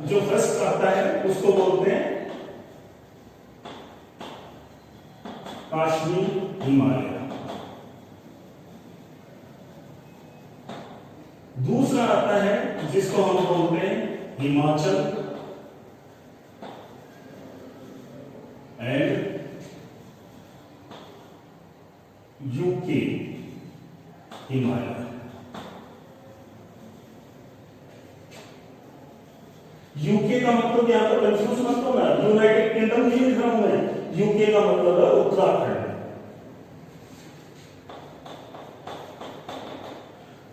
जो फर्स्ट आता है उसको बोलते हैं काश्मीर हिमालय। दूसरा आता है जिसको हम बोलते हैं Himachal and UK Himalaya. UK का मतलब यहां पर कंफ्यूज मत होना, यूनाइटेड किंगडम नहीं लिख रहा हूं मैं, यूके का मतलब है उत्तराखंड।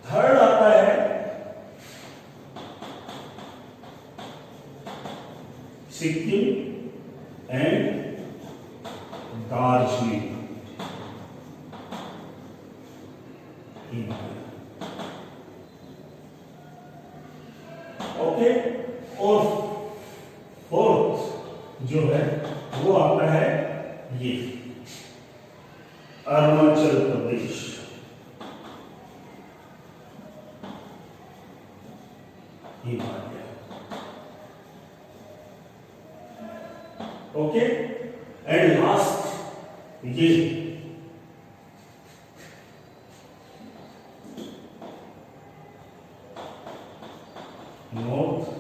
थर्ड आता है सिक्किम एंड दार्जिलिंग ओके। और फोर्थ जो है वो आता है ये Arunachal Pradesh. Himalaya okay. And last ये नॉर्थ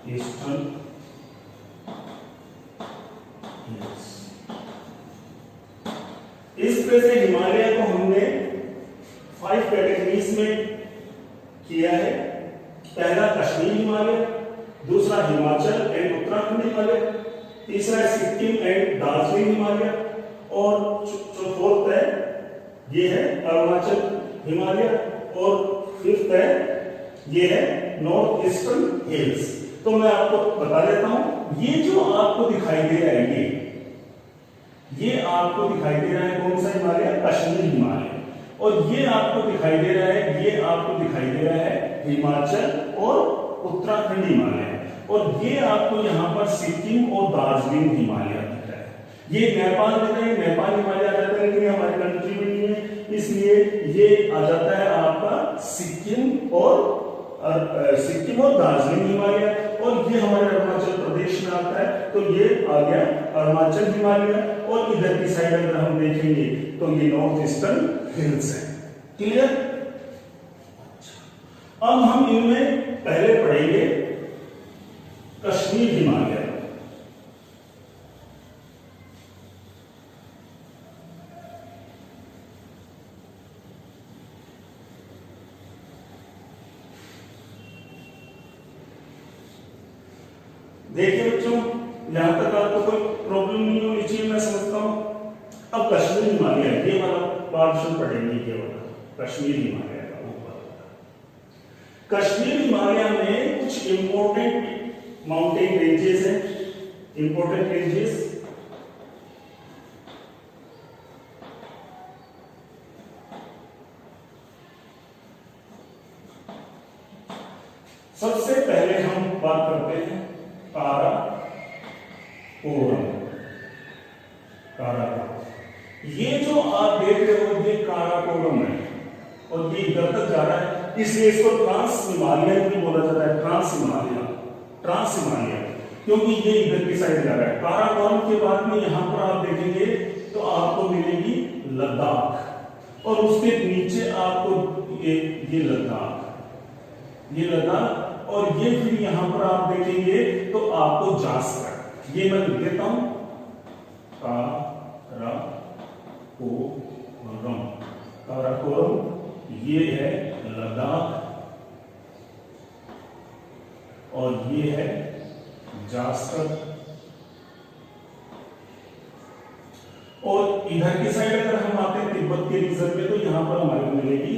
ईस्टर्न हिल्स। इस तरह से हिमालय को हमने 5 कैटेगरीज में किया है। पहला कश्मीर हिमालय, दूसरा हिमाचल एंड उत्तराखंड हिमालय, तीसरा है सिक्किम एंड दार्जिलिंग हिमालय, और जो फोर्थ है ये है अरुणाचल हिमालय, और फिफ्थ है ये है नॉर्थ ईस्टर्न हिल्स। तो मैं आपको बता देता हूं, ये जो आपको दिखाई दे रहा है ये आपको दिखाई दे रहा है कौन सा हिमालय? कश्मीर हिमालय। और ये आपको दिखाई दे रहा है, ये आपको दिखाई दे रहा है हिमाचल और उत्तराखंड हिमालय, और ये आपको यहाँ पर सिक्किम और दार्जिलिंग हिमालय दिख रहा है। ये नेपाल दिख रहा है, नेपाल हिमालय आ जाता है, लेकिन हमारी कंट्री में नहीं है, इसलिए ये आ जाता है आपका सिक्किम और दार्जिलिंग हिमालय, और ये हमारे अरुणाचल प्रदेश में आता है, तो ये आ गया अरुणाचल हिमालय। और इधर की साइड अगर हम देखेंगे तो ये नॉर्थ ईस्टर्न हिल्स है। क्लियर? अब हम इनमें पहले पढ़ेंगे कश्मीर हिमालय। देखिए बच्चों, यहां तक आपको कोई प्रॉब्लम नहीं होनी चाहिए, मैं समझता हूं। अब कश्मीर हिमालय ये वाला पोर्शन पढ़ेंगे, ये वाला कश्मीर हिमालय का ऊपर। कश्मीर हिमालय में कुछ इंपॉर्टेंट माउंटेन रेंजेस हैं, इंपॉर्टेंट रेंजेस। सबसे पहले हम बात करते हैं काराकोरम। ये जो आप देख रहे हो ये काराकोरम है, और ये इधर तक जा रहा है, इसलिए इसको ट्रांस हिमालयन भी बोला जाता है। ट्रांस हिमालयन क्योंकि ये इधर की साइड जा रहा है। काराकोरम के बाद में यहां पर आप देखेंगे तो आपको मिलेगी लद्दाख, और उसके नीचे आपको ये लद्दाख, और ये फिर यहां पर आप देखेंगे तो आपको जास्कर। ये मैं लिख देता हूं, काराकोरम ये है लद्दाख, और ये है जास्कर। और इधर की साइड अगर हम आते हैं तिब्बत के रीजन में, तो यहां पर हमारे मिलेगी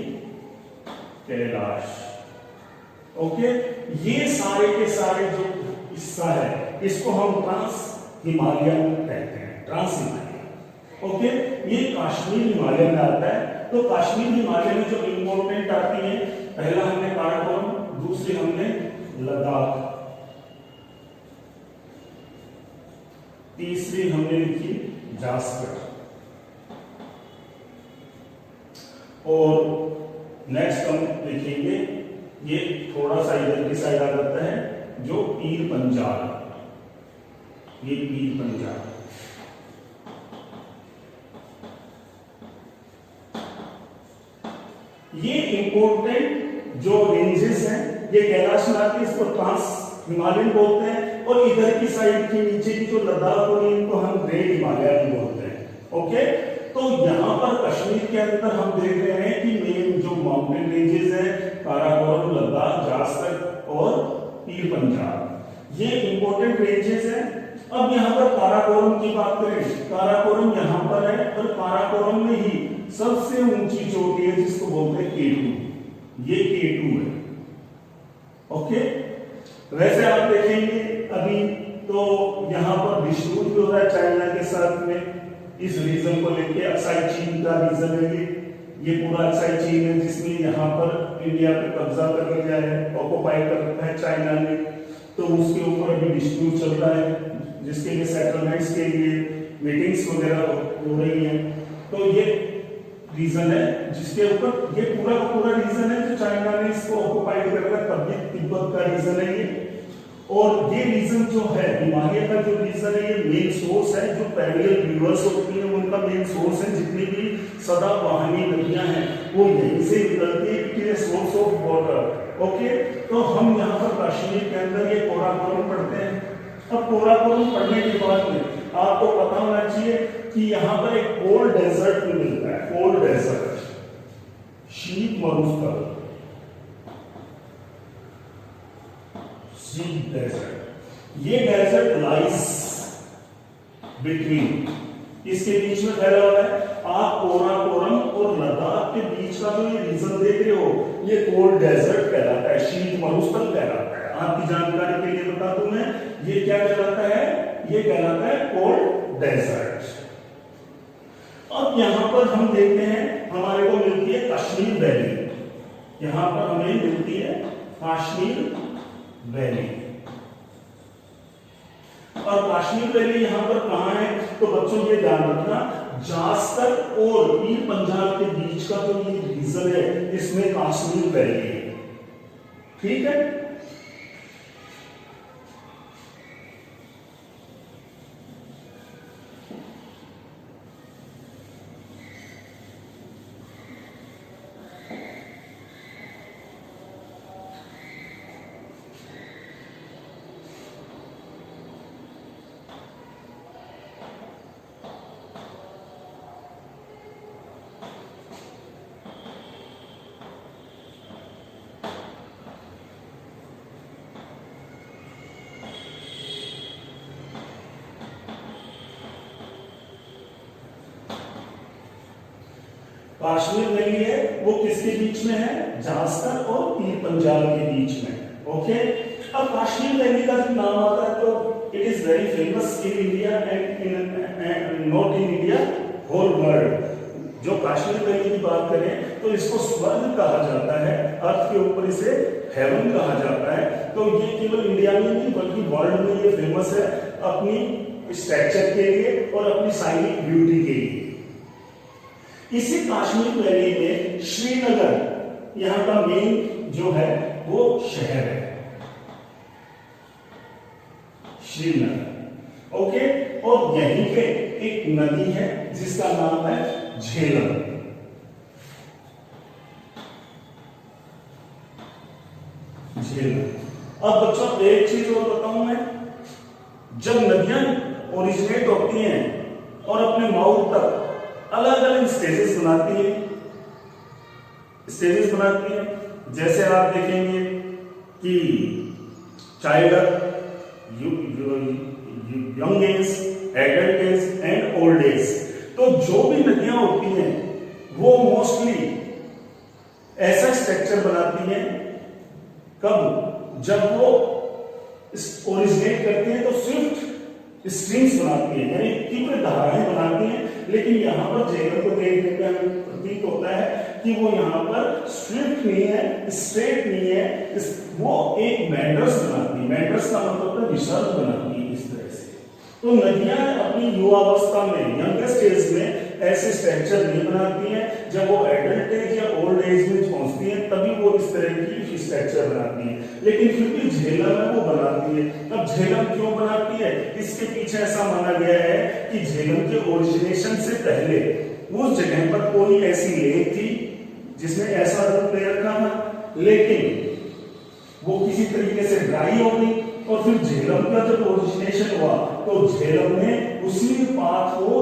कैलाश। ओके, ये सारे के सारे जो हिस्सा है इसको हम ट्रांस हिमालयन कहते हैं, ट्रांस हिमालयन। ओके, ये कश्मीर हिमालय में आता है। तो कश्मीर हिमालय में जो इंपॉर्टेंट आती है, पहला हमने काराकोरम, दूसरी हमने लद्दाख, तीसरी हमने लिखी जास्कर, और नेक्स्ट हम लिखेंगे ये थोड़ा सा इधर की साइड आ जाता है, जो पीर पंजाल, ये पीर पंजाल। ये इंपोर्टेंट जो रेंजेस हैं, ये कैलाश नाथ, इसको ट्रांस हिमालयन बोलते हैं, और इधर की साइड की नीचे की जो लद्दाख और इनको हम ग्रेट हिमालय भी बोलते हैं। ओके, तो यहाँ पर कश्मीर के अंदर हम देख रहे हैं कि मेन जो माउंटेन रेंजेस हैं, काराकोरम, लद्दाख, द्रास और पीर पंजाल, ये इंपोर्टेंट रेंजेस हैं। अब यहाँ पर काराकोरम की बात करें, काराकोरम यहाँ पर है, और काराकोरम में ही सबसे ऊंची चोटी है जिसको बोलते हैं K2, ये K2 है। ओके, वैसे आप देखेंगे अभी तो यहाँ पर डिस्प्यूट भी हो रहा है चाइना के साथ में इस रीजन को लेके। अक्साई चीन का रीजन है ये पूरा अक्साई चीन है, जिसमें यहाँ पर इंडिया पे कब्जा कर लिया है, ऑक्युपाई कर रखा है चाइना ने, तो उसके ऊपर भी डिस्प्यूट चल रहा है, जिसके लिए सेटलमेंट्स के लिए मीटिंग्स वगैरह हो रही हैं। तो ये रीजन है जिसके ऊपर ये पूरा का पूरा रीजन है जो चाइना ने इसको ऑक्युपाई कर रखा है, तब तिब्बत का रीजन है ये। और ये रीजन जो है, हिमालय का जो रीजन है, ये मेन सोर्स है, जो पेरियल रिवर्स होती है उनका मेन सोर्स है। जितनी भी सदाबहानी नदियां हैं वो यहीं से निकलती है, it is source of water. Okay, तो हम यहाँ पर कश्मीर के अंदर ये काराकोरम पढ़ते हैं। अब काराकोरम पढ़ने के बाद में आपको पता होना चाहिए कि यहाँ पर एक कोल्ड डेजर्ट भी मिलता है, कोल्ड डेजर्ट, शीत मरुस्थल, शीत डेजर्ट। ये डेजर्ट लाइज बिटवीन, इसके बीच में फैला हुआ है। आप काराकोरम और लद्दाख के बीच का जो ये रीजन देख रहे हो, ये कोल्ड डेजर्ट कहलाता है, शीत मरुस्थल कहलाता है। आपकी जानकारी के लिए बता दूं मैं, ये क्या कहलाता है, ये कहलाता है कोल्ड डेजर्ट। अब यहां पर हम देखते हैं हमारे को मिलती है कश्मीर वैली, यहां पर हमें मिलती है कश्मीर वैली। और कश्मीर वैली यहां पर कहां है, तो बच्चों ये ध्यान रखना, जास्कर और पीर पंजाल के बीच का जो ये रीजन है, इसमें कश्मीर वैली है। ठीक है, कश्मीर वैली है वो किसके बीच में है, जास्कर और पीर पंजाल के बीच में। ओके, अब कश्मीर वैली का जो नाम आता है तो it is very famous in India and in not in India, whole world. जो कश्मीर वैली की बात करें तो इसको स्वर्ग कहा जाता है, अर्थ के ऊपर इसे हेवन कहा जाता है। तो ये केवल इंडिया में नहीं बल्कि वर्ल्ड में ये फेमस है अपनी स्ट्रक्चर के लिए और अपनी साइनिक ब्यूटी के लिए। इसी कश्मीर वैली में श्रीनगर यहाँ का मेन जो है वो शहर है, श्रीनगर। ओके, और यहीं पे एक नदी है जिसका नाम है झेलम। झेलम। अब बच्चों एक चीज और बताऊं मैं, जब नदियां ओरिजिनेट होती हैं और अपने माउथ तक अलग अलग स्टेजेस बनाती है, जैसे आप देखेंगे कि child, young age, adult age and old age. तो जो भी नदियां होती हैं वो मोस्टली ऐसा स्ट्रक्चर बनाती हैं, कब, जब वो ओरिजिनेट करती हैं तो स्विफ्ट स्ट्रीम्स बनाती है, यानी तीव्र धाराएं बनाती हैं। लेकिन यहाँ पर झेलम को देखने का प्रतीत होता है कि वो यहाँ पर स्विफ्ट नहीं है, स्ट्रेट नहीं है, वो एक मेंडर्स बनाती है। मेंडर्स का मतलब है विसर्ग बनाती है इस तरह से। तो नदियां अपनी युवावस्था में, यंगेस्ट एज में ऐसे स्ट्रक्चर नहीं बनाती हैं। जब वो एडल्ट एज या ओल्ड एज में पहुंचती हैं तभी वो इस तरह की स्ट्रक्चर बनाती हैं, लेकिन फिर भी झेलम है वो बनाती है। अब झेलम क्यों बनाती है? इसके पीछे ऐसा माना गया है कि झेलम के ओरिजिनेशन से पहले उस जगह पर कोई ऐसी लेक थी जिसने ऐसा रूप ले रखा था, लेकिन वो किसी तरीके से ड्राई हो गई और फिर झेलम का जब ओरिजिनेशन हुआ तो झेलम ने उसी पाथ को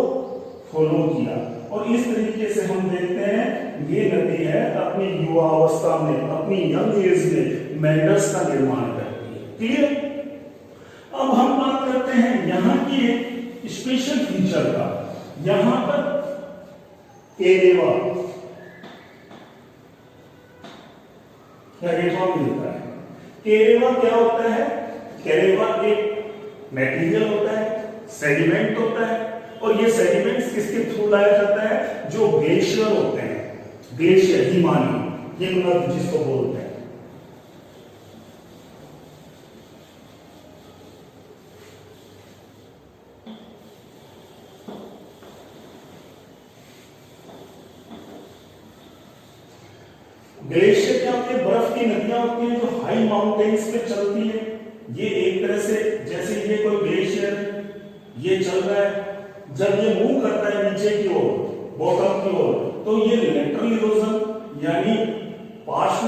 फॉलो किया और इस तरीके से हम देखते हैं ये नदी है अपनी युवावस्था में, अपनी यंग एज में मेंडर्स का निर्माण करती है। क्लियर? अब हम बात करते हैं यहां की एक स्पेशल फीचर का। यहां पर केरेवा मिलता है। केरेवा क्या होता है? केरेवा एक मटेरियल होता है, सेडिमेंट होता है, और ये सेडिमेंट्स किसके थ्रू लाया जाता है? जो ग्लेशियर होते हैं, ग्लेशियर हिमालय, हिमनद जिसको बोलते हैं। ग्लेशियर क्या होते हैं? बर्फ की नदियां होती हैं जो हाई माउंटेन्स पे चलती है। ये एक तरह से जैसे ये कोई ग्लेशियर ये चल रहा है, जब ये मूव करता है नीचे की ओर, बॉटम की ओर, तो ये लेटरल इरोजन यानी पार्श्व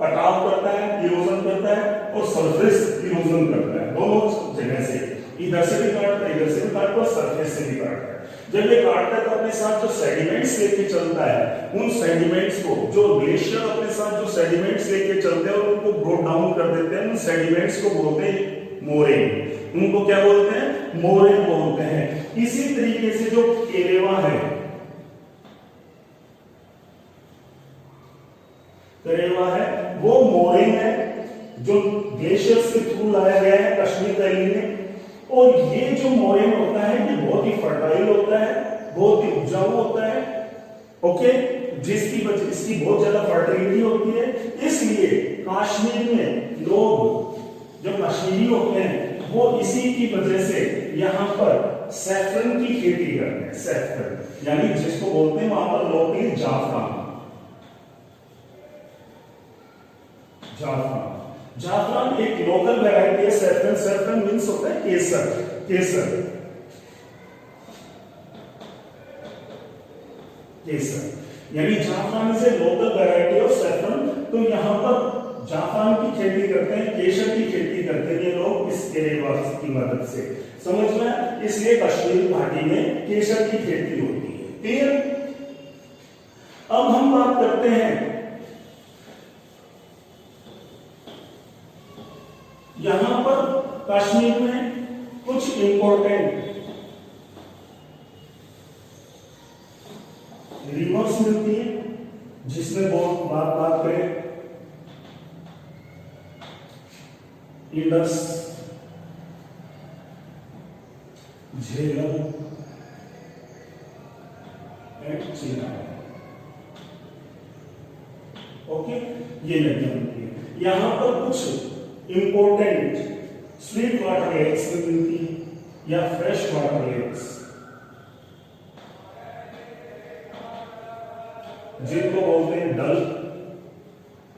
कटाव करता है, इरोजन करता है, और सरफेस इरोजन करता है। दोनों जगह से, इधर से भी काटता है, इधर से भी काटता है, सरफेस से भी काटता है। जब ये काटता है तो अपने साथ जो सेडिमेंट्स लेके चलता है, उन सेडिमेंट्स को, जो ग्लेशियर अपने साथ जो सेडिमेंट्स लेके चलते हैं और उनको ब्रोक डाउन कर देते हैं, उन सेडिमेंट्स को बोलते हैं मोरेन। उनको क्या बोलते हैं? मोरेन बोलते हैं। इसी तरीके से जो केरेवा है, केरेवा है वो मोरेन है जो ग्लेशियर्स के थ्रू लाया गया है कश्मीर वैली में। और ये जो मोरेन होता है ये बहुत ही फर्टाइल होता है, बहुत ही उपजाऊ होता है, ओके, जिसकी वजह इसकी बहुत ज्यादा फर्टिलिटी होती है। इसलिए कश्मीर में लोग जो कश्मीरी होते हैं वो इसी की वजह से यहाँ पर सैफरन की खेती करते हैं। सैफरन यानी जिसको बोलते हैं वहां पर लोकली जाफरान। जाफरान जाफरान एक लोकल वैरायटी है सैफरन। सैफरन मींस होता है केसर। केसर केसर यानी zafran is a local variety of saffron. तो यहां पर जाफरान की खेती करते हैं, केसर की खेती करते हैं ये लोग इस केरेवा की मदद से। समझ में? इसलिए कश्मीर घाटी में केसर की खेती होती है। क्लियर? अब हम बात करते हैं यहां पर कश्मीर में कुछ इंपॉर्टेंट रिवर्स मिलती है, जिसमें बहुत बात करें Indus, Jhelum and Chenab. Okay, ये नदियां मिलती है। यहां पर कुछ इंपॉर्टेंट स्वीट वाटर लेक्स मिलती है या फ्रेश वाटर लेक्स, जिनको बोलते हैं डल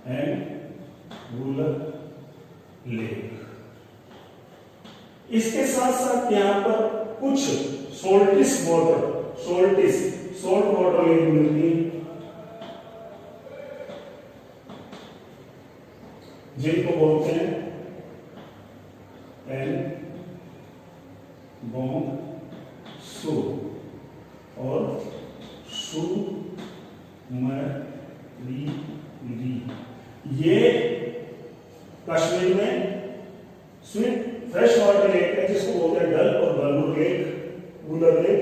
एंड वुलर लेक। इसके साथ साथ यहां पर कुछ सोल्टिस वाटर, सोल्ट वाटर लेक मिलती है, जिनको बोलते हैं एन बोंग सू और सू मरी। ये कश्मीर में स्वीट फ्रेश वाटर लेक है जिसको बोलते हैं डल और वुलर लेक।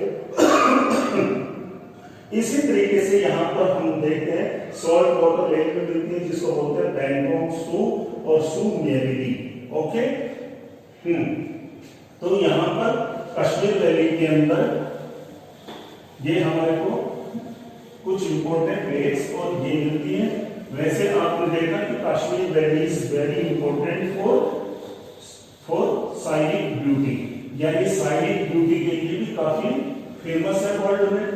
इसी तरीके से यहां पर हम देखते हैं सॉल्ट वाटर लेक में मिलती है जिसको बोलते हैं बैंगोंग सू और सू मेरी। ओके, तो यहां पर कश्मीर वैली के अंदर ये हमारे को कुछ इंपॉर्टेंट लेक्स और ये मिलती है। वैसे आपने देखा कि Kashmir valley is very important for scenic beauty. यानी साइनिक ब्यूटी के लिए भी काफी फेमस है वर्ल्ड में।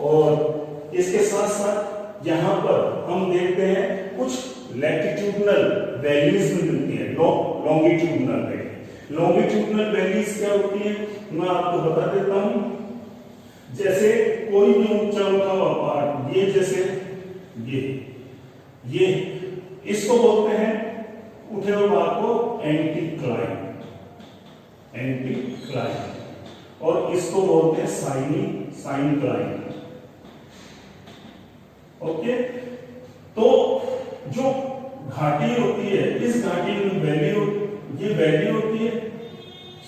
और इसके साथ साथ यहाँ पर हम देखते हैं कुछ लैटिट्यूडनल वैल्यूज भी मिलती है, लॉन्गिट्यूडनल वैल्यू। लॉन्गिट्यूडनल वैल्यूज क्या होती है मैं आपको बता देता हूं। जैसे कोई भी ऊंचा उठा हुआ पार्ट, ये जैसे ये इसको बोलते हैं उठे हुए भाग को एंटीक्लाइन, और इसको बोलते हैं साइनक्लाइन। ओके, तो जो घाटी होती है, इस घाटी में ये वैल्यू होती है,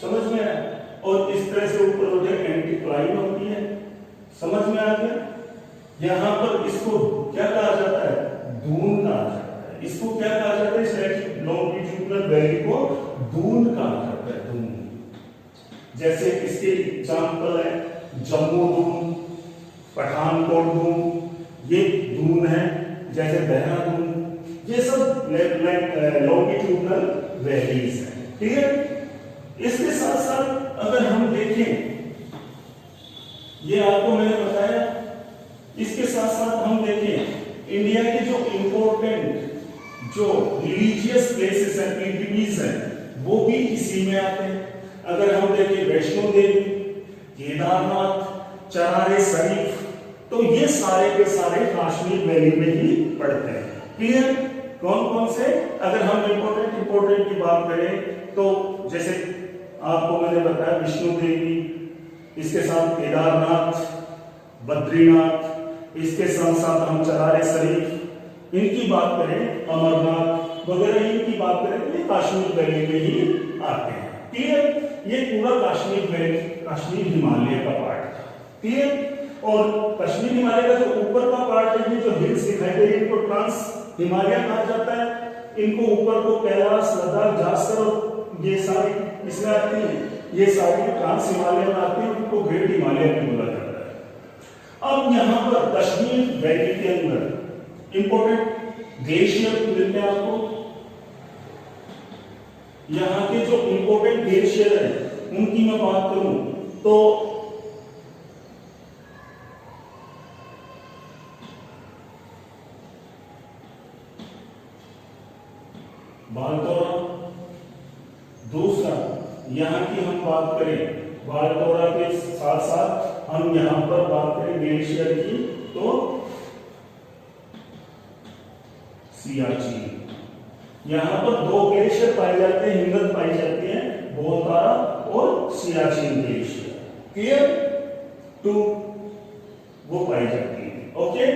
समझ में आया? और इस तरह से ऊपर उठे एंटीक्लाइन होती है, समझ में आ गया? यहां पर इसको क्या कहा जाता है? दून कहा जाता है। इसको क्या कहा जाता है? इस लॉन्गिट्यूडनल वैल्यू को दून कहा जाता है, दून। जैसे इसके एग्जाम्पल है जम्मू दून, पठानकोट दून, ये दून है, जैसे देहरादून, ये सब लॉन्गिट्यूडनल वैल्यूज हैं। ठीक है, इसके साथ साथ अगर हम देखें, ये आपको मैंने बताया, इसके साथ साथ हम देखें इंडिया के जो इंपॉर्टेंट जो रिलीजियस प्लेसेस हैं, पीलग्रिमेज हैं, वो भी इसी में आते हैं। अगर हम देखें वैष्णो देवी, केदारनाथ, चरारे शरीफ, तो ये सारे के सारे कश्मीर वैली में ही पड़ते हैं। क्लियर? कौन कौन से? अगर हम इंपॉर्टेंट की बात करें तो जैसे आपको मैंने बताया विष्णु देवी, इसके साथ केदारनाथ, बद्रीनाथ, इसके साथ साथ हम चरारे शरीफ, इनकी बात करें, अमरनाथ वगैरह इनकी बात करें तो ये कश्मीर वैली में ही आते हैं। क्लियर? ये पूरा कश्मीर वैली, कश्मीर हिमालय का पार्ट था। क्लियर? और कश्मीर हिमालय का जो ऊपर का पार्ट है, जो हिल्स दिखाई दे रही है, इनको ट्रांस हिमालय कहा जाता है। इनको ऊपर को कैलाश, लद्दाख, जासर और ये सारी इसमें आती है, ये सारी ट्रांस हिमालय में आती है, उनको ग्रेट हिमालय भी बोला जाता है। अब यहाँ पर कश्मीर वैली के अंदर इंपॉर्टेंट ग्लेशियर मिलते हैं आपको। यहाँ के जो इंपॉर्टेंट ग्लेशियर है उनकी मैं बात करूं तो बालतोरा, दूसरा यहाँ की हम बात करें बालतोरा के साथ साथ हम यहाँ पर बात करें ग्लेशियर की तो सियाचिन। यहाँ पर दो ग्लेशियर पाए जाते हैं, हिमनद पाई जाती है, बोलतारा और सियाचिन ग्लेशियर। क्लियर? टू वो पाई जाती है। ओके,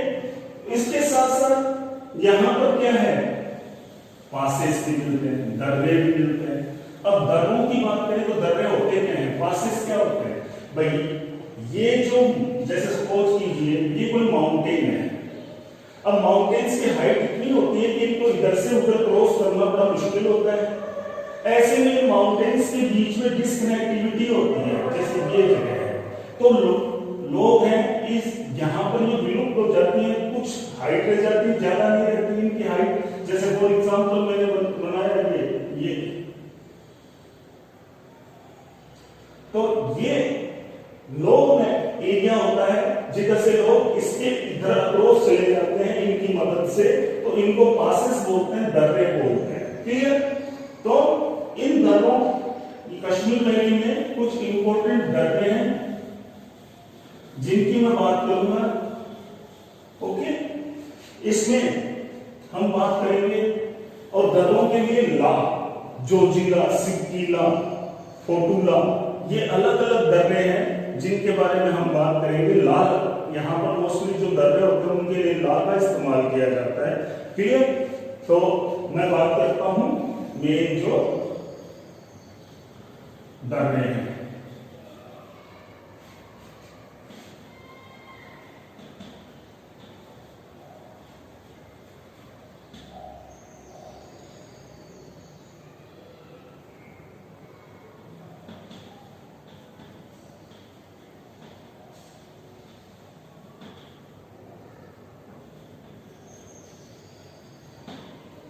इसके साथ साथ यहाँ पर क्या है? पासेस भी मिलते हैं, दर्रे भी मिलते हैं। अब दर्रों की बात करें तो दर्रे होते क्या हैं, पासेस क्या होते हैं? भाई ये जो जैसे सपोज कीजिए ये कोई माउंटेन है। अब माउंटेन्स की हाइट इतनी होती है कि इनको इधर से उधर क्रॉस करना बड़ा मुश्किल होता है। ऐसे में माउंटेन्स के बीच में डिस्कनेक्टिविटी होती है, जैसे ये जगह है तो लोग हैं इस यहाँ पर ये विलुप्त हो जाती है, कुछ हाइट रह जाती है, ज्यादा नहीं रहती इनकी हाइट। जैसे फॉर एग्जांपल मैंने बनाया ये तो ये लोग में एरिया होता है जिधर से लोग इसके इधर अप्रोच चले जाते हैं इनकी मदद से, तो इनको पासेस बोलते हैं, दर्रे बोलते हैं। क्लियर? तो इन दर्रों कश्मीर वैली में कुछ इंपॉर्टेंट दर्रे हैं जिनकी मैं बात करूंगा। ओके, इसमें हम बात करेंगे और दर्रों के लिए ला, जोजिला, सिक्कीला, फोटूला, ये अलग अलग दर्रे हैं जिनके बारे में हम बात करेंगे। लाल यहाँ पर मोस्टली जो दर्रे होते हैं उनके लिए लाल का इस्तेमाल किया जाता है। क्लियर? तो मैं बात करता हूं मेन जो दर्रे हैं।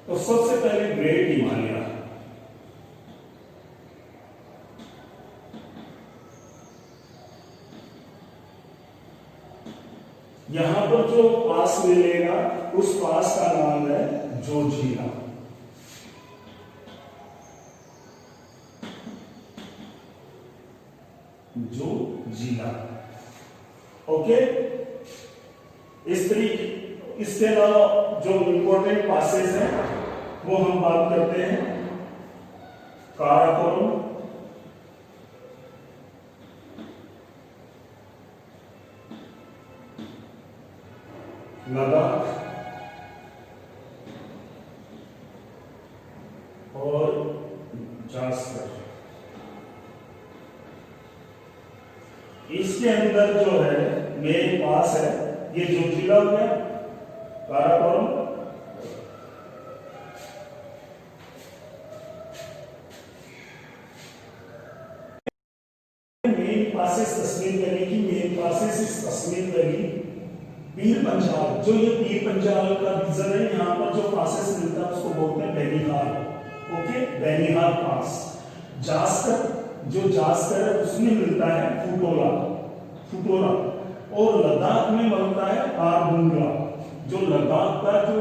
तो सबसे पहले ग्रेट हिमालय। यहां पर जो पास मिलेगा उस पास का नाम है जोजिला। जोजिला, ओके। इस तरीके, इसके अलावा जो इंपॉर्टेंट पासेस हैं वो हम बात करते हैं। काराकोरम, लद्दाख और जास्कर। इसके अंदर जो है मेन पास है, ये जोजिला हो गया, काराकोरम, मेन पासेस तस्मीर वैली की, मेन पासेस इस तस्मीर वैली, पीर पंजाल। जो ये पीर पंजाल का रीजन है, यहाँ पर जो पासेस मिलता है उसको बोलते हैं बैनीहाल, ओके, बैनीहाल पास। जास्कर, जो जास्कर है उसमें मिलता है फुटोला, फुटोला। और लद्दाख में मिलता है खारदुंगला। जो लद्दाख का जो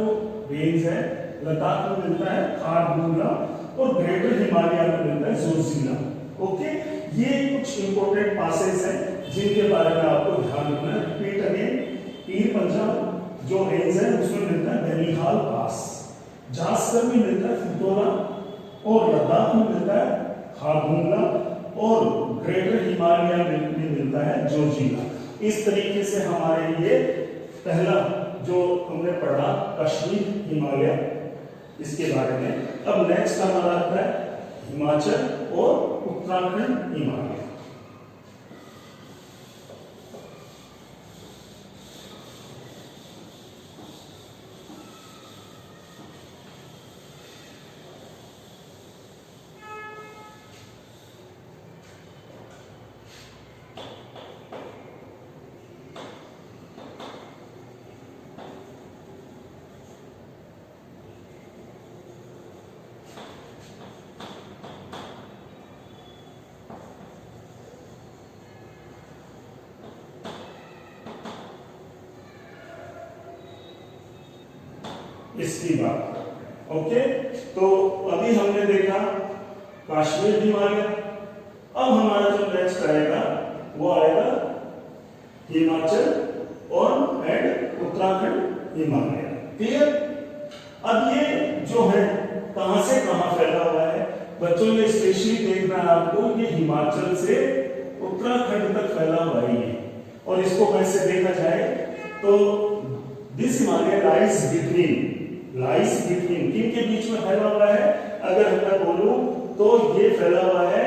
रेंज है, लद्दाख में मिलता है खारदुंगला, और ग्रेटर हिमालय में मिलता है जोजिला, ओके। ये कुछ इंपॉर्टेंट पासेस हैं जिनके बारे में आपको ध्यान रखना है। रिपीट अगेन, पीर पंजाल जो रेंज है उसमें मिलता है बैनीहाल पास, जास्कर में मिलता है फुटोला, और लद्दाख में मिलता है खारदुंगला, और ग्रेटर हिमालय में मिलता है जोजिला। इस तरीके से हमारे लिए पहला जो हमने पढ़ा कश्मीर हिमालय, इसके बारे में। अब नेक्स्ट हमारा आता है हिमाचल और उत्तराखंड हिमालय। इसकी बात करते हैं, ओके। तो अभी हमने देखा कश्मीर हिमालय। अब हमारा जो नेक्स्ट आएगा वो आएगा हिमाचल और उत्तराखंड हिमालय, क्लियर। अब ये जो है कहां से कहां फैला हुआ है बच्चों, ये स्पेशली देखना है आपको, ये हिमाचल से उत्तराखंड तक फैला हुआ है ये। और इसको कैसे देखा जाए तो दिस हिमालय लाइज बिटवीन, किन के बीच में फैला हुआ है, अगर मैं बोलूं तो ये फैला हुआ है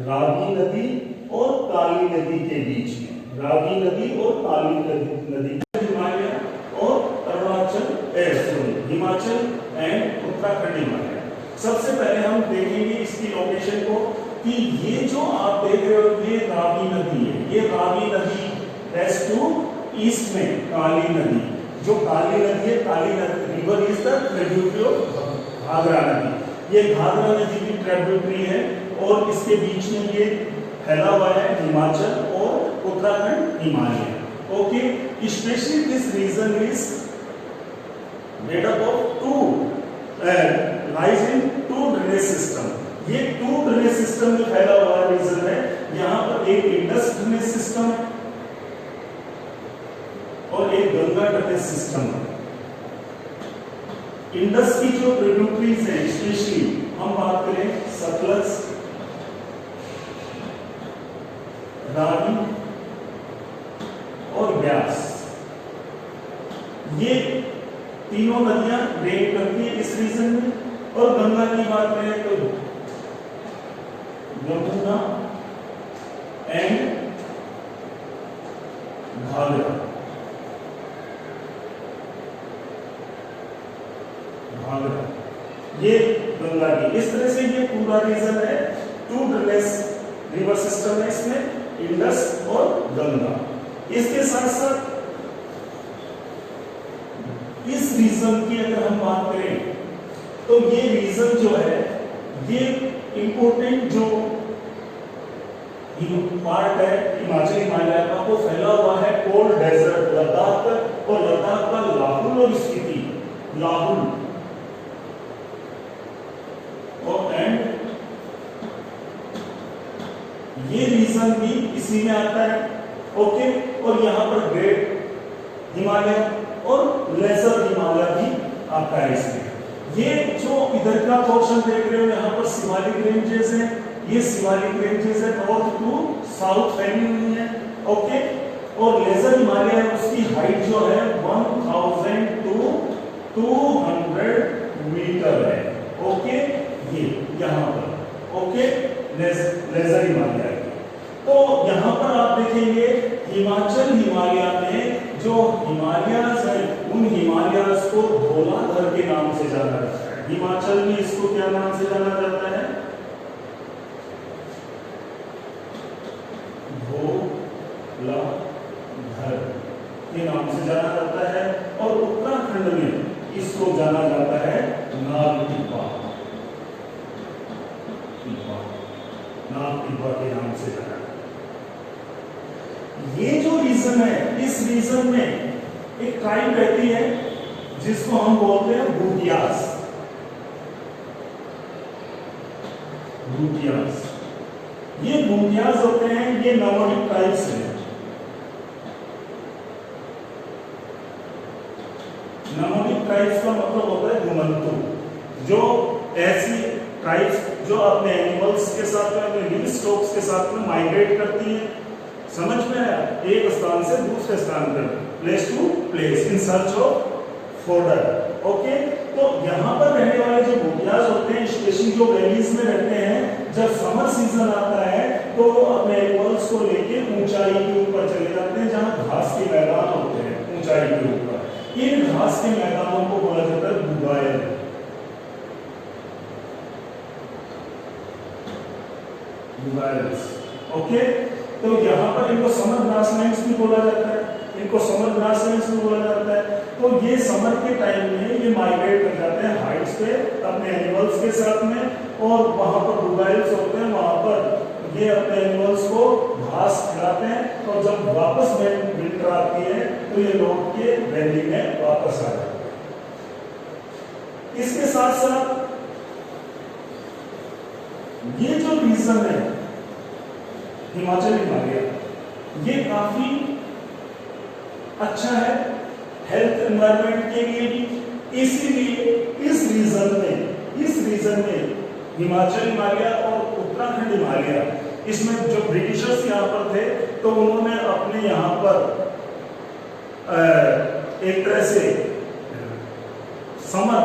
रावी नदी और काली नदी के बीच में, रावी नदी और काली नदी। हिमालय और अरुणाचल, हिमाचल एंड उत्तराखंड हिमालय। सबसे पहले हम देखेंगे इसकी लोकेशन को कि ये जो आप देख रहे हो ये रावी नदी है, ये रावी नदी रेस्ट टू ईस्ट में काली नदी, जो काली नदी है, काली नदी river is the tributary of Ghaghara नदी। ये घाघरा नदी की ट्रिब्यूटरी है और इसके बीच में ये फैला हुआ है हिमाचल और Uttarakhand Himalaya, okay. Specially this region is made up of two lies in two drainage system. ये टू ड्रेनेज सिस्टम में फैला हुआ रीजन है। यहाँ पर एक इंडस ड्रेनेज सिस्टम है और एक गंगा ड्रेनेज सिस्टम है। इंडस की जो ट्रिब्यूटरीज हैं, स्पेशली हम बात करें सतलज, रावी और व्यास, ये तीनों नदियां ड्रेन करती है इस रीजन में। और गंगा की बात करें तो यमुना एंड घाघरा, ये गंगा की। इस तरह से ये पूरा रीजन है, टू ड्रेनेज रिवर सिस्टम है इसमें, इंडस और गंगा। इसके साथ साथ इस रीजन की अगर हम बात करें तो ये रीजन जो है ये इंपोर्टेंट जो पार्ट है हिमाचल हिमालय का, वो फैला हुआ है कोल्ड डेजर्ट लद्दाख तक, और लद्दाख का लाहुल और स्पीति, लाहुल और एंड ये रीजन भी इसी में आता है। ओके, और यहाँ पर ग्रेट हिमालय और लेजर हिमालय भी आता है इसमें। ये जो इधर का पोर्शन देख रहे हो यहाँ पर शिवालिक रेंजेस हैं, ये शिवालिक रेंजेस है, नॉर्थ टू साउथ फैली हुई है। ओके, और लेजर हिमालय है, उसकी हाइट जो है 1000 to 200 मीटर है। ओके, ये यहाँ पर ओके लेजर हिमालय। तो यहाँ पर आप देखेंगे हिमाचल हिमालय में जो हिमालयस है, उन हिमालयस को धौलाधर के नाम से जाना जाता है। हिमाचल में इसको क्या नाम से जाना जाता है? धौलाधर के नाम से जाना जाता है, और उत्तराखंड में इसको जाना जाता है नागटिब्बा, नागटिब्बा के नाम से जाना। ये जो रीजन है, इस रीजन में एक ट्राइब रहती है जिसको हम बोलते हैं भूटियास। भूटियास, ये भूटियास होते हैं, ये नोमैडिक ट्राइब्स हैं। नोमैडिक ट्राइब्स का मतलब होता है घुमंतु, जो ऐसी ट्राइब्स जो अपने एनिमल्स के साथ में, अपने लिव स्टॉक्स के साथ में माइग्रेट करती हैं। समझ में आया? एक स्थान से दूसरे स्थान पर, place to place in search of fodder. Okay, तो यहाँ पर रहने वाले जो भूटियास होते हैं, स्पेशली जो वैलीज में रहते हैं, जब समर सीजन आता है तो वो अपने एनिमल्स को लेके ऊंचाई के ऊपर चले जाते हैं, जहाँ घास के मैदान होते हैं ऊंचाई के ऊपर। इन घास के मैदानों को बोला जाता है बुगायल। बुगायल्स। ओके, तो यहाँ पर इनको समर ग्रासलैंड्स भी बोला जाता है, इनको समर ग्रासलैंड्स भी बोला जाता है। तो ये समर के टाइम में ये माइग्रेट कर जाते हैं हाइट्स पे अपने एनिमल्स के साथ में, और वहां पर बुगाइल्स होते हैं, वहां पर ये अपने एनिमल्स को घास खिलाते हैं, और जब वापस विंटर आती है तो ये लौट के वैली में वापस आ जाते हैं। इसके साथ साथ ये जो रीजन है हिमाचल हिमालय, ये काफी अच्छा है हेल्थ एनवायरनमेंट के लिए भी। इसीलिए इस रीजन में हिमाचल हिमालय और उत्तराखंड हिमालय, इसमें जो ब्रिटिशर्स यहाँ पर थे तो उन्होंने अपने यहाँ पर एक तरह से समर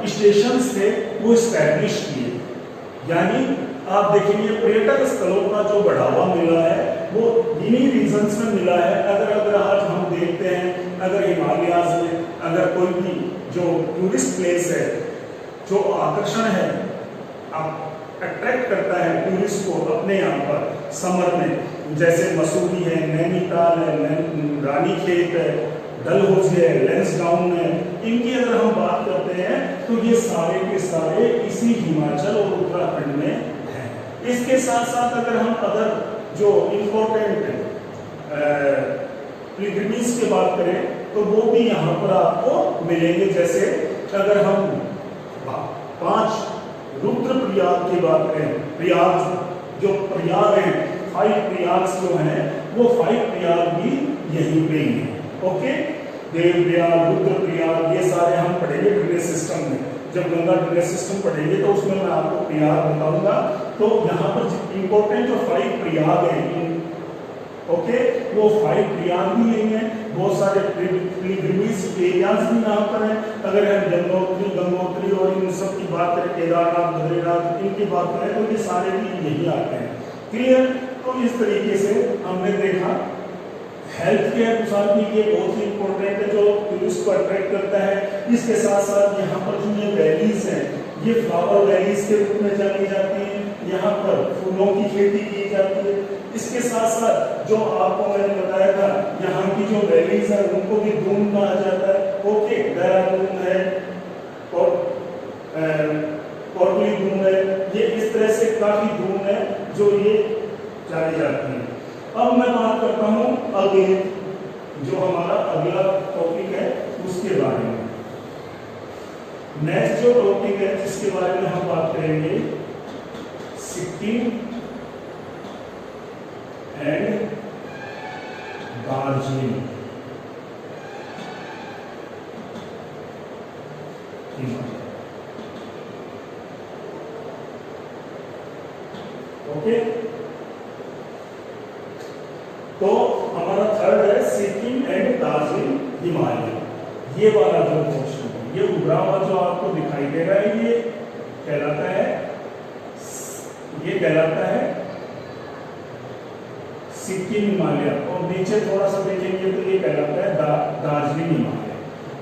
स्टेशंस थे वो स्टैब्लिश किए। यानी आप देखेंगे पर्यटक स्थलों का जो बढ़ावा मिला है वो इन्हीं रीजन्स में मिला है। अगर आज हम देखते हैं, अगर हिमालयाज में अगर कोई भी जो टूरिस्ट प्लेस है, जो आकर्षण है, अट्रैक्ट करता है टूरिस्ट को अपने यहाँ पर समर में, जैसे मसूरी है, नैनीताल है, रानीखेत है, डलहौजी है, लैंसडाउन है, इनकी अगर हम बात करते हैं तो ये सारे के सारे इसी हिमाचल और उत्तराखंड में हैं। इसके साथ साथ अगर हम अदर जो इम्पोर्टेंट पिलग्रिमेज की बात करें तो वो भी यहाँ पर आपको मिलेंगे। जैसे अगर हम 5 रुद्रप्रयाग की बात करें, प्रयाग जो प्रयाग हैं, 5 प्रयाग जो हैं वो 5 प्रयाग भी यहीं पे ही हैं। ओके, देवप्रयाग, रुद्रप्रयाग, ये सारे हम पढ़ेंगे ड्रेनेज सिस्टम में। जब गंगा ड्रेनेज सिस्टम पढ़ेंगे तो उसमें मैं आपको प्रयाग बताऊंगा। तो यहाँ पर इंपॉर्टेंट जो 5 प्रयाग हैं, ओके, वो 5 प्रयाग भी यही हैं। बहुत सारे पिलग्रिमेज एरियाज भी यहाँ पर हैं। अगर हम गंगोत्री और इन सब की बात करें, केदारनाथ, बद्रीनाथ, इनकी बात करें तो ये सारे भी यही आते हैं। क्लियर? तो इस तरीके से हमने देखा हेल्थ के अनुसार भी ये बहुत ही इंपॉर्टेंट है, जो टूरिस्ट को अट्रैक्ट करता है। इसके साथ साथ यहाँ पर जो ये वैलीज हैं, ये फ्लावर वैलीज के रूप में जानी जाती हैं। यहाँ पर फूलों की खेती की जाती है। इसके साथ साथ जो आपको मैंने बताया था, यहाँ की जो वैलीज है उनको भी दून कहा जाता है। ओके, देहरादून है और कोटली धूम है, ये इस तरह से काफी धूम है जो ये जानी जाती है। अब मैं बात करता हूँ अगले जो हमारा अगला टॉपिक है उसके बारे में। नेक्स्ट जो टॉपिक है जिसके बारे में हम बात करेंगे, सिक्किम एंड दार्जिलिंग ओके। तो हमारा थर्ड है सिक्किम एंड दार्जिलिंग हिमालय। ये वाला जो पोर्शन है, ये उभरा हुआ जो आपको दिखाई दे रहा है, ये कहलाता है सिक्किम हिमालय, और नीचे थोड़ा सा देखेंगे तो ये कहलाता है दार्जिलिंग हिमालय।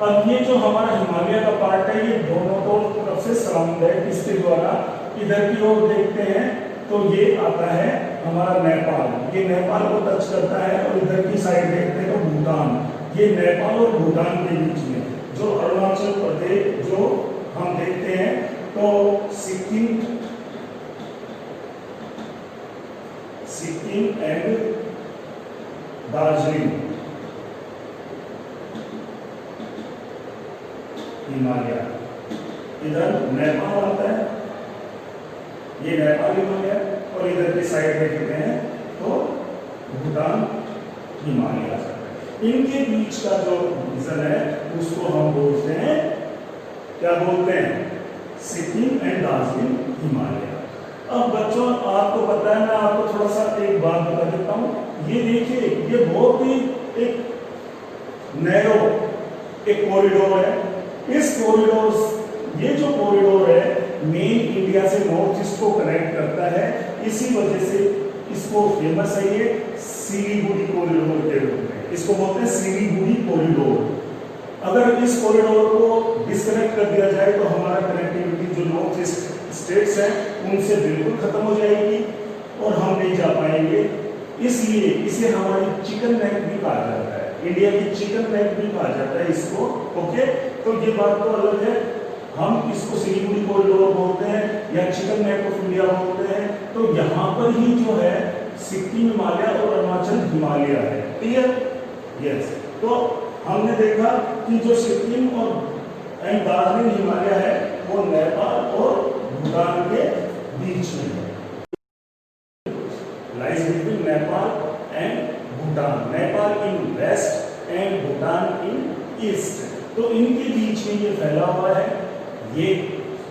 अब ये जो हमारा हिमालय का पार्ट है, ये दोनों तरफ से सराउंड है किसके द्वारा, इधर की ओर देखते हैं तो ये आता है हमारा नेपाल, ये नेपाल को टच करता है, और इधर की साइड देखते हैं तो भूटान, ये नेपाल और भूटान के बीच में जो अरुणाचल प्रदेश जो हम देखते हैं, तो सिक्किम एंड दार्जिलिंग हिमालय, इधर नेपाल आता है, ये नेपाल हिमालय, और इधर की साइड देखते हैं तो भूटान हिमालय। इनके बीच का जो रीजन है उसको हम बोलते हैं, क्या बोलते हैं, सिक्किम एंड दार्जिलिंग हिमालय। अब बच्चों आपको पता है, मैं आपको थोड़ा सा एक बात बता देता हूँ। ये देखिए, ये बहुत ही एक नैरो एक कॉरिडोर है। इस कॉरिडोर, ये जो कॉरिडोर है मेन इंडिया से नॉर्थ ईस्ट को कनेक्ट करता है, इसी वजह से इसको फेमस है ये सिलीगुड़ी कॉरिडोर के रूप में, इसको बोलते हैं सिलीगुड़ी कॉरिडोर। अगर इस कॉरिडोर को डिस्कनेक्ट कर दिया जाए तो हमारा कनेक्टिविटी जो नॉर्थ ईस्ट स्टेट्स हैं उनसे बिल्कुल खत्म हो जाएगी और हम नहीं जा पाएंगे। इसलिए इसे हमारी चिकन नेक भी कहा जाता है, इंडिया की चिकन नेक भी कहा जाता है इसको। ओके, तो ये बात तो अलग है, हम इसको सिलीगुड़ी कॉरिडोर बोलते हैं या चिकन नेक ऑफ इंडिया बोलते हैं। तो यहाँ पर ही जो है सिक्किम हिमालय और अरुणाचल हिमालय है, क्लियर? यस। तो हमने देखा कि जो सिक्किम और एंड दार्जिलिंग हिमालय है वो नेपाल और भूटान के बीच में है, lies between Nepal and Bhutan, Nepal in west and Bhutan in east. तो इनके बीच में ये फैला हुआ है, ये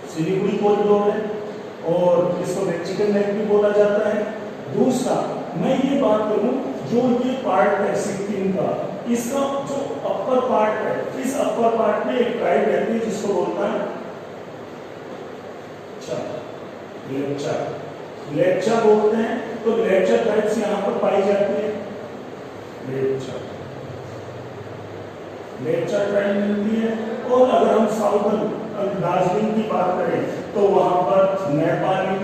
सिलीगुड़ी कॉरिडोर है और इसको चिकन नेक भी बोला जाता है। दूसरा मैं ये बात करूं, जो ये पार्ट है सिक्किम का, इसका जो अपर पार्ट है, इस अपर पार्ट में एक ट्राइब रहती है जिसको बोलता है लेप्चा बोलते हैं। तो लेप्चा ट्राइब्स यहाँ पर पाई जाती है, लेप्चा ट्राइब मिलती है। और अगर हम साउथर्न दार्जिलिंग की बात करें तो वहां पर नेपाली,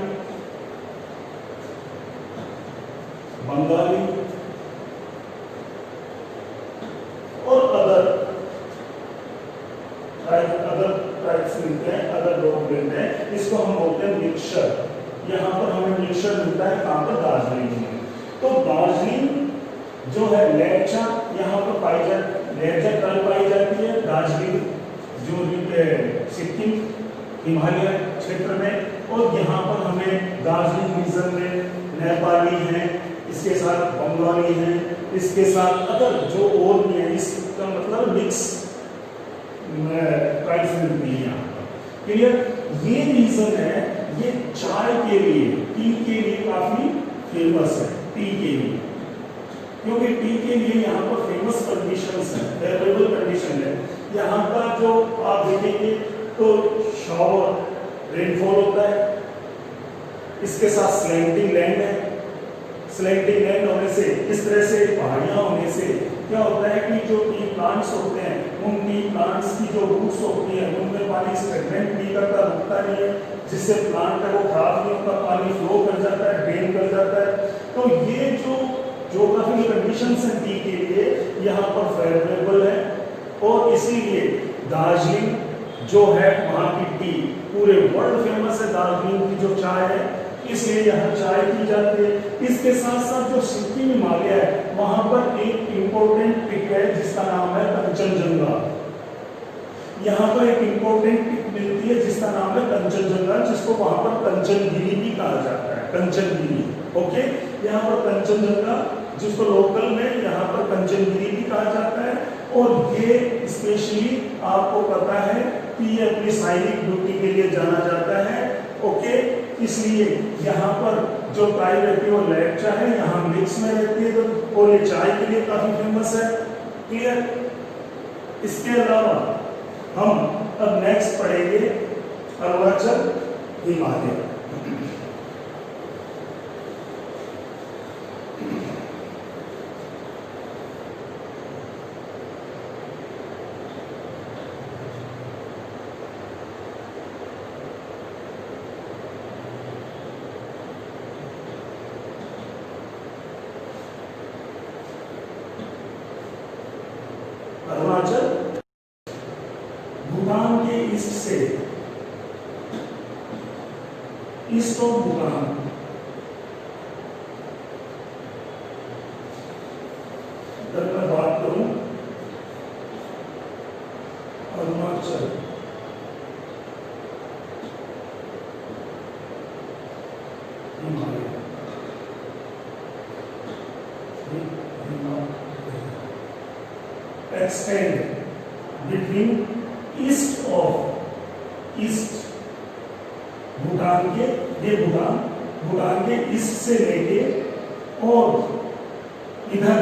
बंगाली और अदर ट्राइब्स मिलते हैं, अदर लोग मिलते हैं, इसको हम बोलते हैं मिक्सचर। यहाँ पर हमें मिक्सचर मिलता है कहाँ पर, दार्जिलिंग में। तो दार्जिलिंग जो है लेप्चा यहाँ पर पाई जाती, लेप्चा ट्राइब पाई जाती है दार्जिलिंग जो सिक्किम हिमालय क्षेत्र में। और यहाँ पर हमें दार्जिलिंग रीजन में नेपाली हैं, इसके साथ बंगाली हैं, इसके साथ अदर जो और भी है, इसका मतलब मिक्स ट्राइब्स मिलती है यहाँ पर, क्लियर? ये रीजन है, ये चाय के लिए, टी के लिए काफी फेमस है, टी के लिए, क्योंकि टी के लिए यहाँ पर फेमस कंडीशंस हैं, फेवरेबल कंडीशन है। यहाँ का जो आप देखेंगे तो शावर रेनफॉल होता है, इसके साथ स्लैंटिंग लैंड है। स्लैंटिंग लैंड होने से, इस तरह से पहाड़ियाँ होने से क्या होता है कि जो टी प्लांट्स होते हैं, उन टी प्लांट्स की जो रूट्स होती हैं उनमें पानी स्टेगनेंट नहीं करता, रुकता नहीं है, जिससे प्लांट है वो खराब नहीं होता, पानी फ्लो कर जाता है, ड्रेन कर जाता है। तो ये जो ज्योग्राफिकल कंडीशंस हैं टी के लिए यहाँ पर फेवरेबल है, और इसीलिए दार्जिलिंग जो है वहाँ की टी पूरे वर्ल्ड फेमस है, दार्जिलिंग की जो चाय है, इसलिए यहाँ चाय की जाती है। इसके साथ साथ जो सिक्किम हिमालय है वहाँ पर एक इम्पोर्टेंट पिक है जिसका नाम है कंचनजंगा। यहाँ पर एक इम्पोर्टेंट पिक मिलती है जिसका नाम है कंचनजंगा, जिसको वहाँ पर कंचनगिरी भी कहा जाता है, कंचनगिरी। ओके, यहाँ पर कंचनजंगा जिसको लोकल में यहाँ पर कंचनगिरी भी कहा जाता है। और ये स्पेशली आपको पता है कि ये अपनी साइनिक ब्यूटी के लिए जाना जाता है। ओके, इसलिए यहाँ पर जो चाय रहती है वो लेट चाय है, यहाँ मिक्स में रहती है, तो और ये चाय के लिए काफी फेमस है। क्लियर? इसके अलावा हम अब नेक्स्ट पढ़ेंगे अरुणाचल हिमालय। अरुणाचल भूटान के ईस्ट से, ईस्ट ऑफ भूटान, अगर मैं बात करूं Arunachal Himalaya, extend between east of east Bhutan के, ये भूटान के ईस्ट से लेके और इधर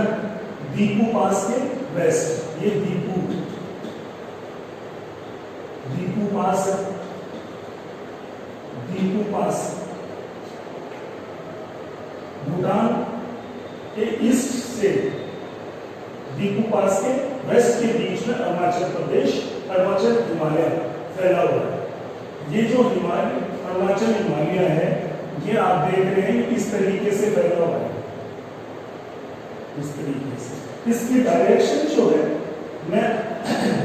दीपू पास के वेस्ट, ये दीपू पास है, दीपू पास भूटान के ईस्ट से दीपू पास के वेस्ट के बीच में अरुणाचल प्रदेश, अरुणाचल हिमालय फैला हुआ है। ये जो हिमालय अरुणाचल हिमालय है ये आप देख रहे हैं इस तरीके से फैला हुआ है, इस तरीके से। इसकी डायरेक्शन जो है, मैं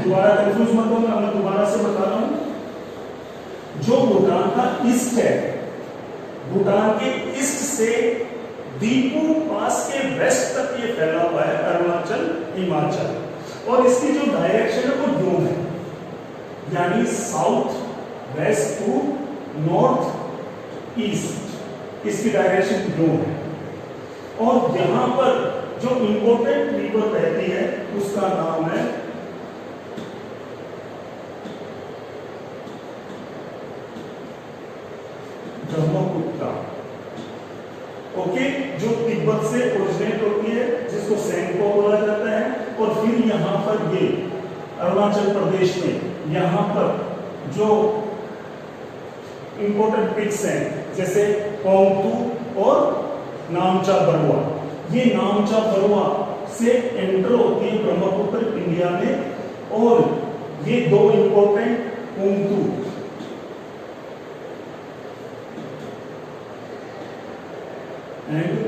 दोबारा कंफ्यूज मत होगा, मैं दोबारा से बता रहा हूं। जो भूटान का ईस्ट है, भूटान के ईस्ट से दीपू पास के वेस्ट तक ये फैला हुआ है अरुणाचल हिमाचल, और इसकी जो डायरेक्शन है वो दो है, यानी south west to north east, इसकी डायरेक्शन दो है। और यहां पर जो इंपॉर्टेंट रिवर बहती है उसका नाम है ब्रह्मपुत्र। ओके, जो तिब्बत से ओरिजिनेट होती है, जिसको सेंगपो बोला जाता है, और फिर यहाँ पर ये अरुणाचल प्रदेश में यहाँ पर जो इंपोर्टेंट पिक्स हैं जैसे पोंगतू और नामचा बरुआ, ये नामचा बरुआ से एंटर होती है ब्रह्मपुत्र इंडिया में, और ये दो इंपोर्टेंट पोंगतू एंड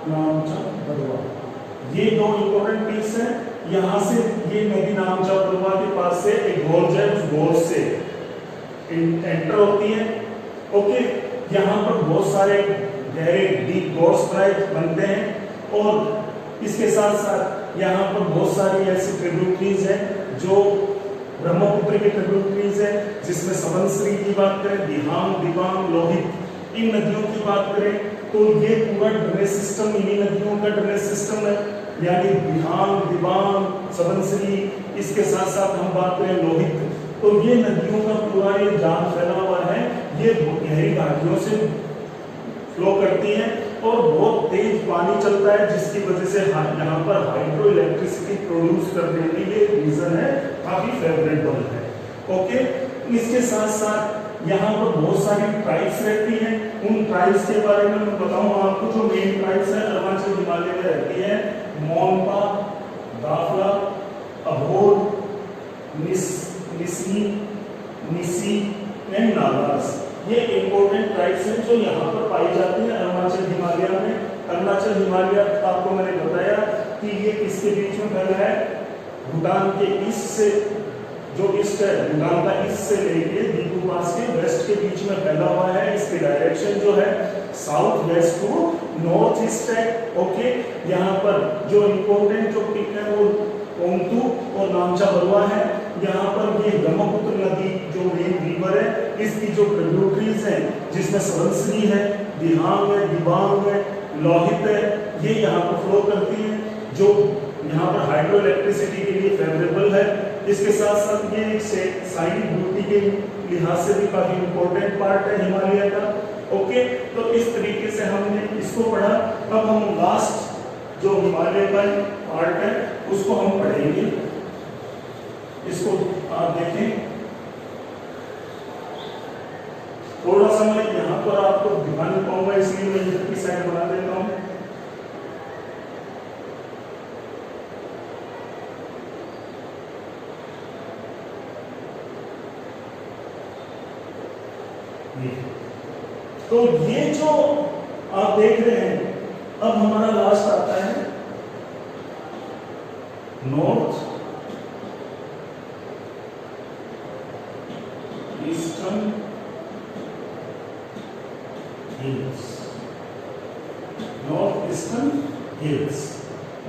नामचा बरुआ, ये दो इंपोर्टेंट पीस हैं। यहां से ये नदी नामचा बरुआ के पास से एक गोर्ज है, उस गोर्ज से एंटर होती है। ओके, यहाँ पर बहुत सारे गहरे डीप गोर्ज बनते हैं, और इसके साथ साथ यहाँ पर बहुत सारी ऐसी ट्रिब्यूटरीज हैं जो ब्रह्मपुत्र की ट्रिब्यूटरीज है, जिसमें सबनश्री की बात करें, दिहांग, दिबांग, लोहित, इन नदियों की बात करें तो ये पूरा ड्रेनेज सिस्टम इन्हीं नदियों का ड्रेनेज सिस्टम है, यानी दिहांग, दिबांग, सबनश्री, इसके साथ साथ हम बात करें लोहित, तो ये नदियों का पूरा ये जाल फैला हुआ है, ये गहरी घाटियों से फ्लो करती हैं और बहुत तेज पानी चलता है, जिसकी वजह से यहाँ पर हाइड्रो इलेक्ट्रिसिटी प्रोड्यूस करने में ये रीजन है, काफी फेवरेबल है। ओके, इसके साथ साथ यहाँ पर बहुत सारी ट्राइब्स रहती हैं, उन ट्राइब्स के बारे में मैं बताऊं आपको। जो मेन ट्राइब्स है अरुणाचल हिमालय में रहती है, मोनपा, दाफला, अभोर, निसी एंड नागास, ये इंपोर्टेंट ट्राइब्स हैं जो यहाँ पर पाई जाती है अरुणाचल हिमालय में। अरुणाचल ये किसके बीच में फैला है? भूटान के ईस्ट से, जो ईस्ट है भूटान का ईस्ट से लेके दीपू पास के वेस्ट के बीच में फैला हुआ है। इसके डायरेक्शन जो है south west to north east है। ओके, यहाँ पर जो इम्पोर्टेंट जो पिक है वो ओंगतू और नामचा बरुआ है। यहाँ पर ये ब्रह्मपुत्र नदी जो मेन रिवर है, इसकी जो ट्रिब्यूटरीज हैं जिसमें सुबनसिरी है, दिहांग है, दिबांग है, लोहित है, ये यहाँ पर फ्लो करती है, जो यहाँ पर हाइड्रो इलेक्ट्रिसिटी के लिए फेवरेबल है। इसके साथ साथ ये एक साइड ब्यूटी के लिहाज से भी काफी इंपॉर्टेंट पार्ट है हिमालय का। ओके, तो इस तरीके से हमने इसको पढ़ा। अब हम लास्ट जो हिमालय का पार्ट है उसको हम पढ़ेंगे। इसको आप देखें, थोड़ा सा मैं यहाँ पर आपको दिखा नहीं पाऊंगा, इसलिए मैं इधर की साइड बना देता हूँ। तो ये जो आप देख रहे हैं, अब हमारा लास्ट आता है north eastern hills. North eastern hills,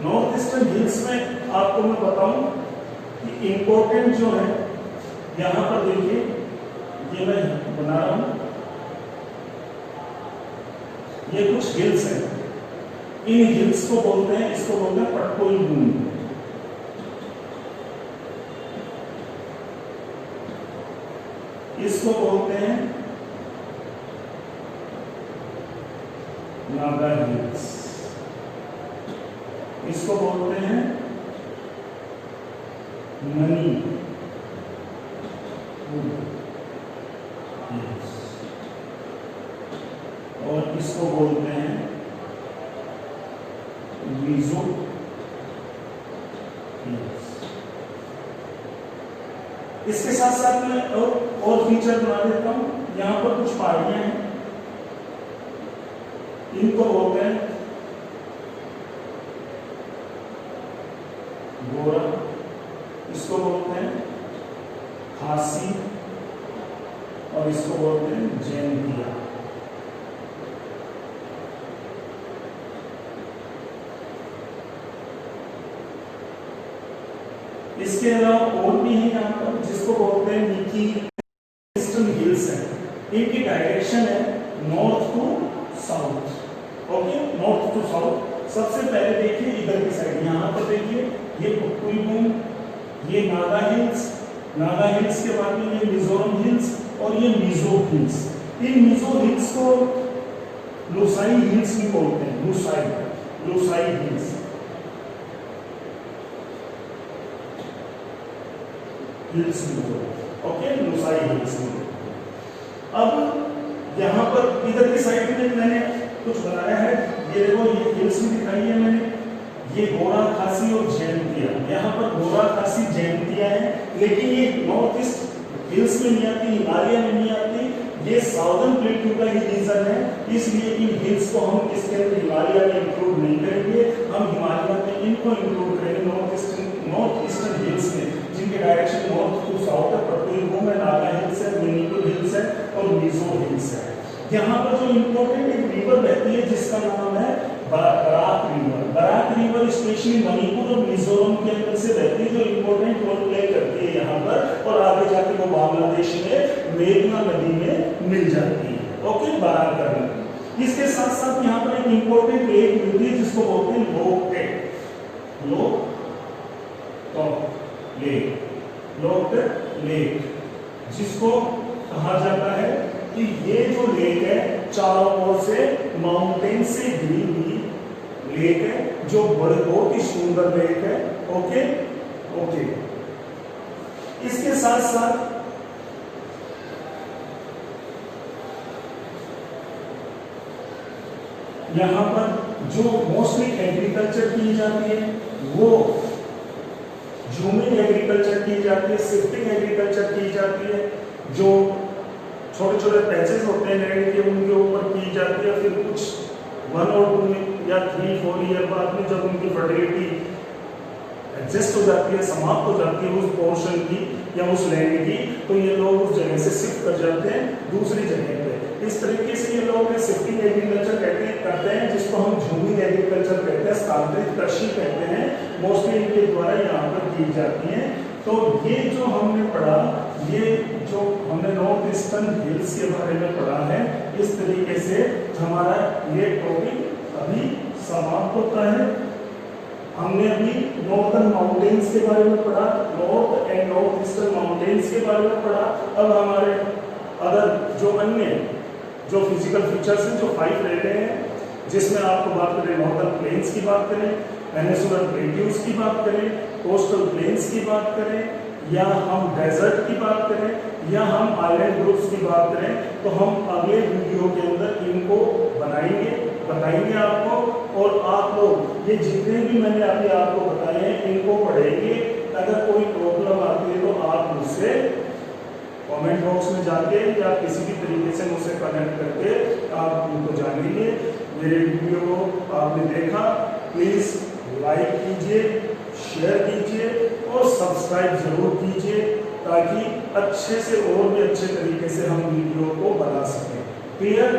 north eastern hills में आपको मैं बताऊं कि इंपॉर्टेंट जो है, यहां पर देखिए ये मैं बना रहा हूं, ये कुछ हिल्स हैं। इन हिल्स को बोलते हैं, इसको बोलते हैं पटकोई भूमि। इसको बोलते हैं नागा हिल्स। इसको बोलते हैं मनी हिल्स, और इसको बोलते हैं मीजो हिल्स। इसके साथ साथ में और फीचर बना देता हूं। यहां पर कुछ पहाड़ियां हैं, इनको बोलते हैं गोरा, इसको बोलते हैं खासी, और इसको बोलते हैं जैंतिया। इसके अलावा और भी है यहाँ पर, जिसको बोलते हैं निकी ईस्टर्न हिल्स है। इनकी डायरेक्शन है north to south. Okay, north to south. सबसे पहले देखिए इधर की साइड, यहाँ पर देखिए ये पुकुईबुम, ये नागा हिल्स, नागा हिल्स के बाद में ये मिजोरम हिल्स और ये मिजो हिल्स। इन मिजो हिल्स को लुसाई हिल्स भी बोलते हैं, Lushai hills. Hills okay, Lushai hills. अब यहाँ पर इधर की साइड में मैंने कुछ बनाया है, ये देखो, ये हिल्स भी दिखाई है मैंने, ये गोरा, खासी और जैंतिया। यहाँ पर गोरा, खासी, जैंतिया है, लेकिन ये नॉर्थ ईस्ट हिल्स में नहीं आती, हिमालय में नहीं आती, ये साउदर्न प्लेट्यू का ही रीजन है। इसलिए इन हिल्स को हम इसके अंदर हिमालय में इंक्लूड नहीं करेंगे, हम हिमालय में इनको इंक्लूड करेंगे नॉर्थ ईस्टर्न हिल्स में, जिनके डायरेक्शन नॉर्थ टू साउथ है। पटकुईबुम है, नागा हिल्स है, मणिपुर हिल्स है और मिजो हिल्स है। यहाँ पर जो इम्पोर्टेंट एक रिवर बहती है जिसका नाम है Barak river. Barak river specially Manipur और मिजोरम के अंदर से बहती है, जो इम्पोर्टेंट रोल प्ले करती है यहाँ पर, और आगे जाके वो बांग्लादेश में मेघना नदी में मिल जाती है। Okay, Barak river. इसके साथ साथ यहाँ पर एक इम्पोर्टेंट लेक मिलती है जिसको बोलते हैं लोकटेक लेक, जिसको कहा जाता है कि ये जो लेक है चारों ओर से माउंटेन से घिरी हुई लेक है, जो बहुत ही सुंदर लेक है। ओके, इसके साथ साथ यहाँ पर जो मोस्टली एग्रीकल्चर की जाती है वो जूमिंग एग्रीकल्चर की जाती है, शिफ्टिंग एग्रीकल्चर की जाती है, जो छोटे छोटे पैचेस होते हैं लैंड के उनके ऊपर की जाती है। फिर कुछ 1 और 2 या 3-4 ईयर बाद में जब उनकी फर्टिलिटी एडजस्ट हो जाती है, समाप्त हो जाती है उस पोर्शन की या उस लैंड की, तो ये लोग उस जगह से शिफ्ट कर जाते हैं दूसरी जगह पे। इस तरीके से ये लोग शिफ्टिंग एग्रीकल्चर करते हैं, जिसको हम झूमिंग एग्रीकल्चर कहते हैं, स्थानांतरित कृषि कहते हैं, मोस्टली इनके द्वारा यहाँ पर की जाती है। तो ये जो हमने पढ़ा, ये जो हमने नॉर्थ ईस्टर्न हिल्स के बारे में पढ़ा है, इस तरीके से हमारा ये टॉपिक अभी समाप्त होता है। हमने अभी नॉर्थर्न माउंटेन्स के बारे में पढ़ा, north and north eastern mountains के बारे में पढ़ा। अब हमारे अदर जो अन्य जो फिजिकल फीचर्स हैं, जो 5 रह गए हैं, जिसमें आपको बात करें नॉर्थर्न प्लेन्स की बात करें, पेनिनसुलर प्लेट्यूज की बात करें, कोस्टल प्लेन्स की बात करें, या हम डेजर्ट की बात करें, या हम आइलैंड ग्रुप्स की बात करें, तो हम अगले वीडियो के अंदर इनको बनाएंगे, बताएंगे आपको। और आप लोग ये जितने भी मैंने अभी आपको बताए हैं इनको पढ़ेंगे। अगर कोई प्रॉब्लम आती है तो आप मुझसे कमेंट बॉक्स में जाके या किसी भी तरीके से मुझसे कनेक्ट करके आप उनको जानेंगे। मेरे वीडियो को आपने देखा, प्लीज़ लाइक कीजिए, शेयर कीजिए और सब्सक्राइब जरूर कीजिए, ताकि अच्छे से और भी अच्छे तरीके से हम वीडियो को बना सकें। क्लियर?